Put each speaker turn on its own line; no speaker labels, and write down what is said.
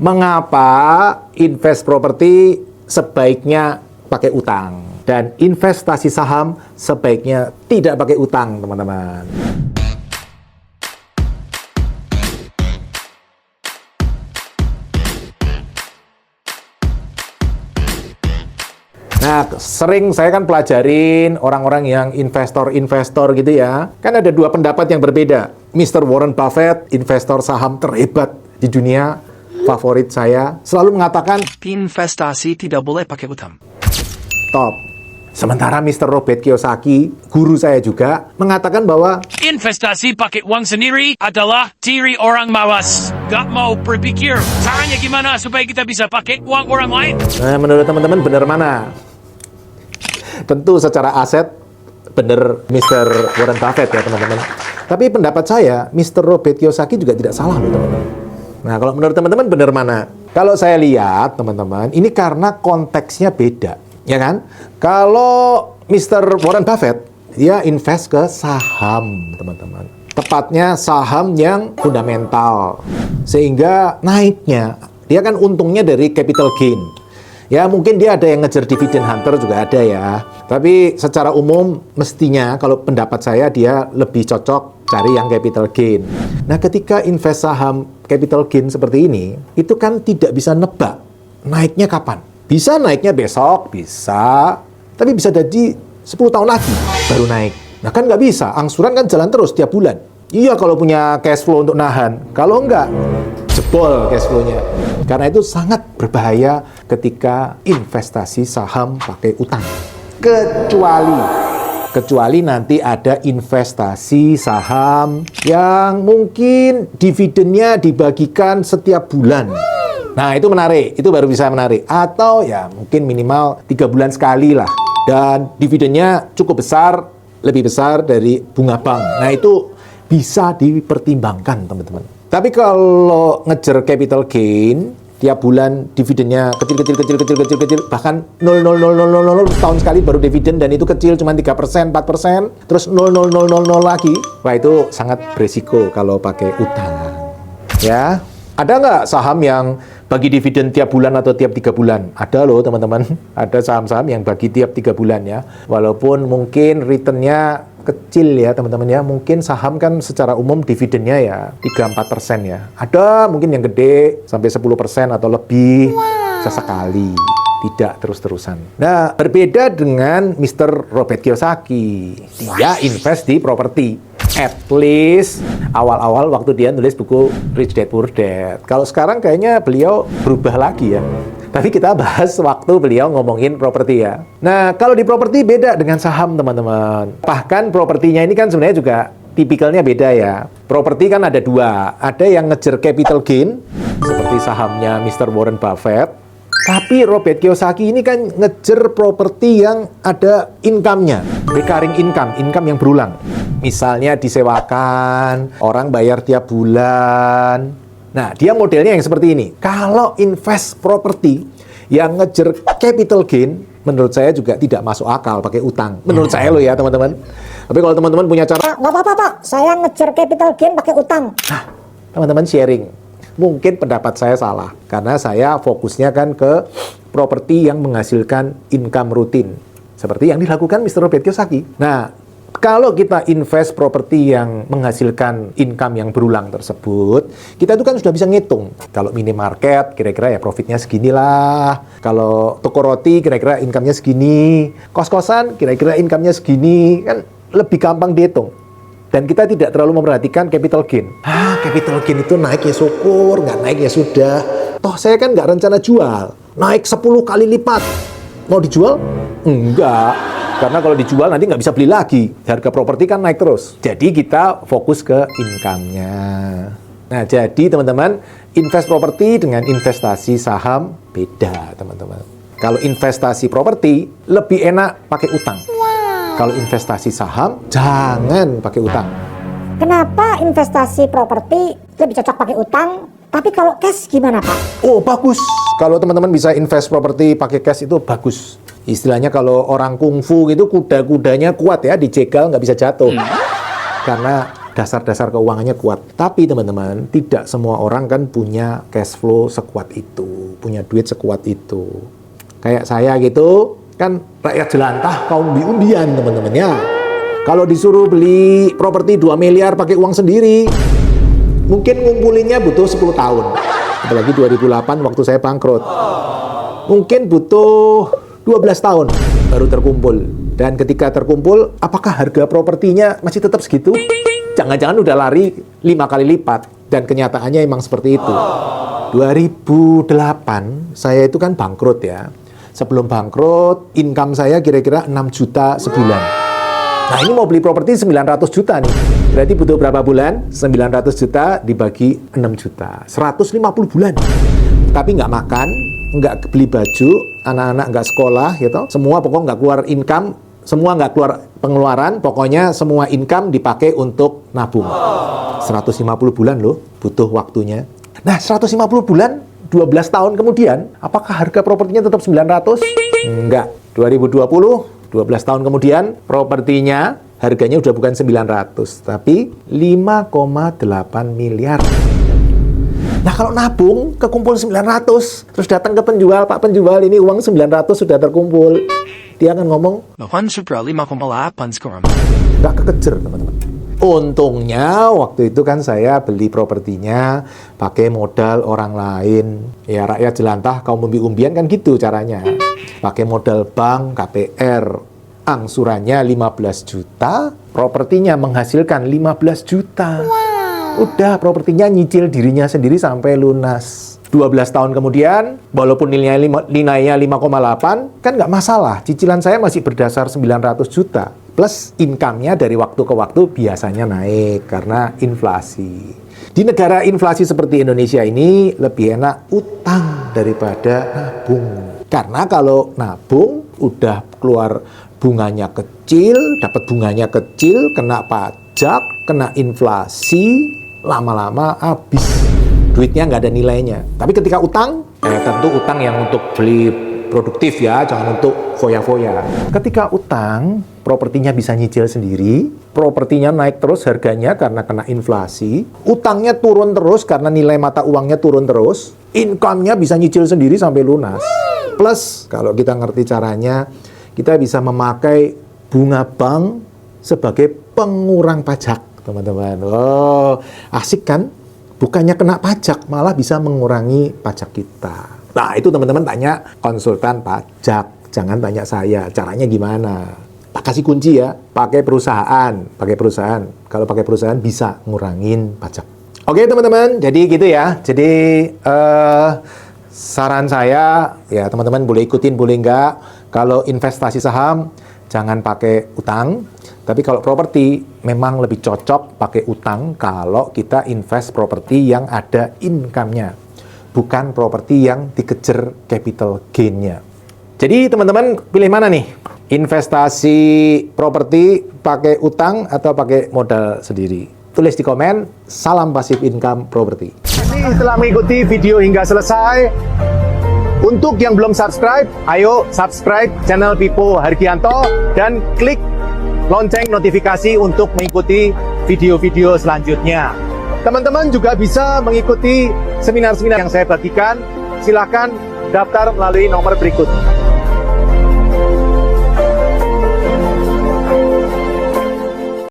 mengapa invest properti sebaiknya pakai utang dan investasi saham sebaiknya tidak pakai utang, teman-teman. Nah, sering saya kan pelajarin orang-orang yang investor-investor gitu ya. Kan ada dua pendapat yang berbeda. Mr. Warren Buffett, investor saham terhebat di dunia, favorit saya, selalu mengatakan
investasi tidak boleh pakai utang.
top. Sementara Mr. Robert Kiyosaki, guru saya juga, mengatakan bahwa
investasi pakai uang sendiri adalah ciri orang malas. Gak mau berpikir caranya gimana supaya kita bisa pakai uang orang lain.
Nah, menurut teman-teman benar mana? Tentu secara aset benar Mr. Warren Buffett ya teman-teman. Tapi pendapat saya, Mr. Robert Kiyosaki juga tidak salah loh teman-teman. Nah, kalau menurut teman-teman benar mana? Kalau saya lihat teman-teman, ini karena konteksnya beda, ya kan? Kalau Mr. Warren Buffett, dia invest ke saham teman-teman. Tepatnya saham yang fundamental. Sehingga naiknya, dia kan untungnya dari capital gain. Ya mungkin dia ada yang ngejar dividend hunter juga ada ya. Tapi secara umum mestinya kalau pendapat saya dia lebih cocok cari yang capital gain. Nah ketika invest saham capital gain seperti ini, itu kan tidak bisa nebak naiknya kapan. Bisa naiknya besok, bisa. Tapi bisa jadi 10 tahun lagi baru naik. Nah kan nggak bisa, angsuran kan jalan terus tiap bulan. Iya kalau punya cash flow untuk nahan. Kalau enggak, jebol cash flow-nya. Karena itu sangat berbahaya ketika investasi saham pakai utang. Kecuali nanti ada investasi saham yang mungkin dividennya dibagikan setiap bulan. Nah itu menarik, itu baru bisa menarik. Atau ya mungkin minimal 3 bulan sekali lah. Dan dividennya cukup besar, lebih besar dari bunga bank. Nah itu bisa dipertimbangkan teman-teman. Tapi kalau ngejar capital gain, tiap bulan dividennya kecil, bahkan 0,00000 tahun sekali baru dividen dan itu kecil cuma 3%, 4%, terus 0,0000 lagi. Wah itu sangat beresiko kalau pakai utang. Ya, ada nggak saham yang bagi dividen tiap bulan atau tiap 3 bulan? Ada loh teman-teman, ada saham-saham yang bagi tiap 3 bulan ya. Walaupun mungkin returnnya kecil ya teman-teman ya, mungkin saham kan secara umum dividennya ya 3-4% ya. Ada mungkin yang gede sampai 10% atau lebih sesekali, tidak terus-terusan. Nah, berbeda dengan Mr. Robert Kiyosaki. Dia invest di properti. At least awal-awal waktu dia nulis buku Rich Dad Poor Dad. Kalau sekarang kayaknya beliau berubah lagi ya. Tapi kita bahas waktu beliau ngomongin properti ya. Nah, kalau di properti beda dengan saham, teman-teman. Bahkan propertinya ini kan sebenarnya juga tipikalnya beda ya. Properti kan ada dua. Ada yang ngejar capital gain, seperti sahamnya Mr. Warren Buffett. Tapi Robert Kiyosaki ini kan ngejar properti yang ada income-nya. Recurring income, income yang berulang. Misalnya disewakan, orang bayar tiap bulan. Nah, dia modelnya yang seperti ini. Kalau invest properti yang ngejar capital gain, menurut saya juga tidak masuk akal pakai utang. Menurut saya loh ya, teman-teman. Tapi kalau teman-teman punya cara,
nggak apa-apa, Pak. Saya ngejar capital gain pakai utang.
nah, teman-teman sharing. Mungkin pendapat saya salah. Karena saya fokusnya kan ke properti yang menghasilkan income rutin. Seperti yang dilakukan Mr. Robert Kiyosaki. Nah, kalau kita invest properti yang menghasilkan income yang berulang tersebut, kita itu kan sudah bisa ngitung. Kalau minimarket, kira-kira ya profitnya seginilah. Kalau toko roti, kira-kira income-nya segini. Kos-kosan, kira-kira income-nya segini. Kan lebih gampang dihitung. Dan kita tidak terlalu memperhatikan capital gain. Capital gain itu naik ya syukur, nggak naik ya sudah. Toh saya kan nggak rencana jual. Naik 10 kali lipat. Mau dijual? Enggak. Karena kalau dijual nanti nggak bisa beli lagi. Harga properti kan naik terus. Jadi kita fokus ke income-nya. Nah, jadi teman-teman, invest properti dengan investasi saham beda, teman-teman. Kalau investasi properti, lebih enak pakai utang. Kalau investasi saham, jangan pakai utang.
Kenapa investasi properti lebih cocok pakai utang? Tapi kalau cash gimana, Pak?
Oh, bagus. Kalau teman-teman bisa invest properti pakai cash itu bagus. Istilahnya kalau orang kungfu gitu kuda-kudanya kuat ya, dijegal nggak bisa jatuh. Karena dasar-dasar keuangannya kuat. Tapi teman-teman, tidak semua orang kan punya cash flow sekuat itu, punya duit sekuat itu. Kayak saya gitu, kan rakyat jelantah kaum umbi-umbian teman-teman ya. Kalau disuruh beli properti 2 miliar pakai uang sendiri, mungkin ngumpulinnya butuh 10 tahun. Apalagi 2008 waktu saya bangkrut. Mungkin butuh 12 tahun baru terkumpul. Dan ketika terkumpul, apakah harga propertinya masih tetap segitu? Jangan-jangan udah lari 5 kali lipat. Dan kenyataannya emang seperti itu. 2008, saya itu kan bangkrut ya. Sebelum bangkrut, income saya kira-kira 6 juta sebulan. Nah, ini mau beli properti 900 juta nih. Berarti butuh berapa bulan? 900 juta dibagi 6 juta. 150 bulan. Tapi nggak makan, nggak beli baju, anak-anak nggak sekolah, gitu. Semua pokoknya nggak keluar income, semua nggak keluar pengeluaran, pokoknya semua income dipakai untuk nabung. 150 bulan loh, butuh waktunya. Nah, 150 bulan, 12 tahun kemudian, apakah harga propertinya tetap 900? Enggak. 2020, 12 tahun kemudian, propertinya harganya udah bukan 900, tapi 5,8 miliar. Nah, kalau nabung, kekumpul 900, terus datang ke penjual, Pak penjual, ini uang 900 sudah terkumpul. Dia akan ngomong,
Lawan Supra 5,8 sekarang.
nggak kekejar, teman-teman. Untungnya, waktu itu kan saya beli propertinya pakai modal orang lain. Ya, rakyat jelantah, kaum umbi-umbian kan gitu caranya. Pakai modal bank, KPR, angsurannya 15 juta, propertinya menghasilkan 15 juta. Udah, propertinya nyicil dirinya sendiri sampai lunas. 12 tahun kemudian, walaupun nilainya 5,8, kan nggak masalah. Cicilan saya masih berdasar 900 juta. Plus income-nya dari waktu ke waktu biasanya naik karena inflasi. Di negara inflasi seperti Indonesia ini, lebih enak utang daripada nabung. Karena kalau nabung, udah keluar bunganya kecil, dapat bunganya kecil, kena pajak, kena inflasi, lama-lama habis. Duitnya nggak ada nilainya. Tapi ketika utang, tentu utang yang untuk beli produktif ya, jangan untuk foya-foya. Ketika utang, propertinya bisa nyicil sendiri, propertinya naik terus harganya karena kena inflasi, utangnya turun terus karena nilai mata uangnya turun terus, income-nya bisa nyicil sendiri sampai lunas. Plus, kalau kita ngerti caranya, kita bisa memakai bunga bank sebagai pengurang pajak, teman-teman. Oh, asik kan? Bukannya kena pajak, malah bisa mengurangi pajak kita. Nah, itu teman-teman tanya konsultan pajak. Jangan tanya saya, caranya gimana? Tak kasih kunci ya, pakai perusahaan. Kalau pakai perusahaan bisa ngurangin pajak. Oke teman-teman, jadi gitu ya. Jadi saran saya, ya teman-teman boleh ikutin, boleh enggak. Kalau investasi saham, jangan pakai utang. Tapi kalau properti, memang lebih cocok pakai utang kalau kita invest properti yang ada income-nya. Bukan properti yang dikejar capital gain-nya. Jadi teman-teman pilih mana nih? Investasi properti pakai utang atau pakai modal sendiri? Tulis di komen, salam pasif income properti. Setelah mengikuti video hingga selesai, untuk yang belum subscribe, ayo subscribe channel Pipo Hargianto dan klik lonceng notifikasi untuk mengikuti video-video selanjutnya. Teman-teman juga bisa mengikuti seminar-seminar yang saya bagikan. Silakan daftar melalui nomor berikut.